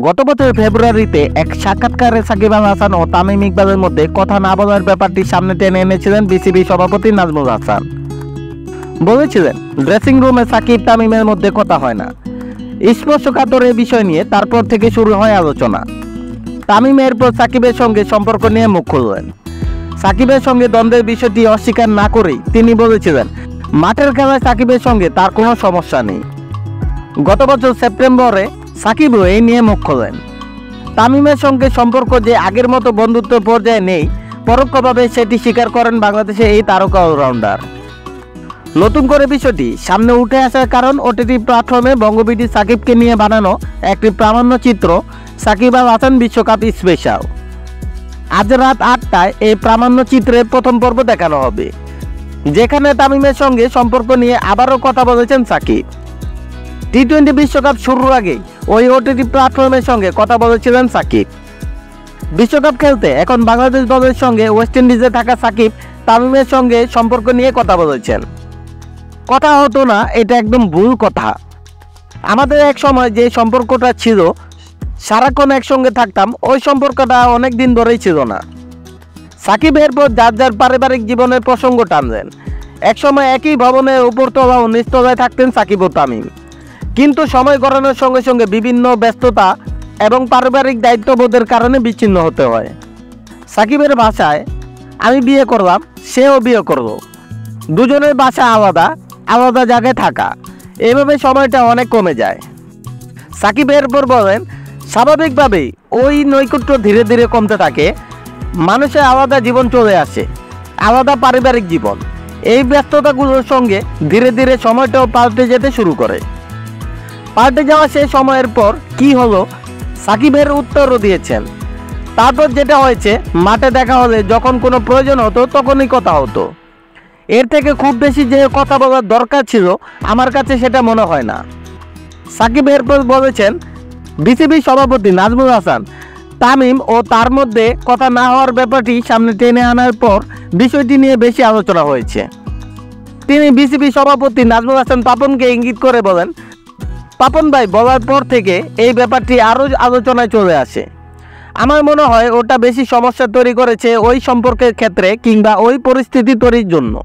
গত বছর ফেব্রুয়ারিতে এক সাক্ষাৎকারে সাকিব আল হাসান ও তামিম ইকবালের মধ্যে কথা না বলার ব্যাপারটি সামনে টেনে এনেছিলেন বিসিবি সভাপতি নাজমুল হাসান। বলেছিলেন, ড্রেসিং রুমে সাকিব তামিমের মধ্যে কথা হয় না। স্পর্শকাতর এই বিষয় নিয়ে তারপর থেকে শুরু হয় আলোচনা। তামিম এরপর সাকিবের সঙ্গে সম্পর্ক নিয়ে মুখ খুললেন। সাকিবের সঙ্গে দ্বন্দ্বের বিষয়টি অস্বীকার না করেই তিনি বলেছিলেন, মাঠের খেলায় সাকিবের সঙ্গে তার কোনো সমস্যা নেই। গত বছর সেপ্টেম্বরে সাকিবও এই নিয়ে মুখ খোলেন। তামিমের সঙ্গে সম্পর্ক যে আগের মতো বন্ধুত্ব পর্যায়ে নেই, পরোক্ষভাবে সেটি স্বীকার করেন বাংলাদেশের এই তারকা অলরাউন্ডার। নতুন করে বিষয়টি সামনে উঠে আসার কারণ ওটিটি প্ল্যাটফর্মে বঙ্গবিডি সাকিবকে নিয়ে বানানো একটি প্রামাণ্যচিত্র সাকিব আল হাসান বিশ্বকাপ স্পেশাল। আজ রাত 8টায় এই প্রামাণ্যচিত্রের প্রথম পর্ব দেখানো হবে, যেখানে তামিমের সঙ্গে সম্পর্ক নিয়ে আবারও কথা বলেছেন সাকিব। টি-20 বিশ্বকাপ শুরুর আগেই ওই ওটিটি প্ল্যাটফর্মের সঙ্গে কথা বলেছিলেন সাকিব। বিশ্বকাপ খেলতে এখন বাংলাদেশ দলের সঙ্গে ওয়েস্ট ইন্ডিজে থাকা সাকিব তামিমের সঙ্গে সম্পর্ক নিয়ে কথা বলেছেন। কথা হতো না, এটা একদম ভুল কথা। আমাদের এক সময় যে সম্পর্কটা ছিল, সারাক্ষণ একসঙ্গে থাকতাম, ওই সম্পর্কটা অনেক দিন ধরেই ছিল না। সাকিব এরপর যার যার পারিবারিক জীবনের প্রসঙ্গ টানলেন। একসময় একই ভবনের উপরতলা ও নিচতলায় থাকতেন সাকিব ও তামিম, কিন্তু সময় গড়ানোর সঙ্গে সঙ্গে বিভিন্ন ব্যস্ততা এবং পারিবারিক দায়িত্ববোধের কারণে বিচ্ছিন্ন হতে হয়। সাকিবের ভাষায়, আমি বিয়ে করলাম, সেও বিয়ে করলো, দুজনের বাসা আলাদা আলাদা জায়গায় থাকা, এভাবে সময়টা অনেক কমে যায়। সাকিব এরপর বলেন, স্বাভাবিকভাবেই ওই নৈকট্য ধীরে ধীরে কমতে থাকে। মানুষের আলাদা জীবন চলে আসে, আলাদা পারিবারিক জীবন। এই ব্যস্ততাগুলোর সঙ্গে ধীরে ধীরে সময়টাও পাল্টে যেতে শুরু করে। পাল্টে যাওয়া সেই সময়ের পর কি হলো, সাকিবের উত্তরও দিয়েছেন। তারপর যেটা হয়েছে, মাঠে দেখা হলে যখন কোনো প্রয়োজন হতো তখনই কথা হতো। এর থেকে খুব বেশি যে কথা বলার দরকার ছিল, আমার কাছে সেটা মনে হয় না। সাকিব এরপর বলেছেন, বিসিবি সভাপতি নাজমুল হাসান তামিম ও তার মধ্যে কথা না হওয়ার ব্যাপারটি সামনে টেনে আনার পর বিষয়টি নিয়ে বেশি আলোচনা হয়েছে। তিনি বিসিবি সভাপতি নাজমুল হাসান পাপনকে ইঙ্গিত করে বলেন, পাপন ভাই বলার পর থেকে এই ব্যাপারটি আরও আলোচনায় চলে আসে। আমার মনে হয় ওটা বেশি সমস্যা তৈরি করেছে ওই সম্পর্কের ক্ষেত্রে কিংবা ওই পরিস্থিতি তৈরির জন্য।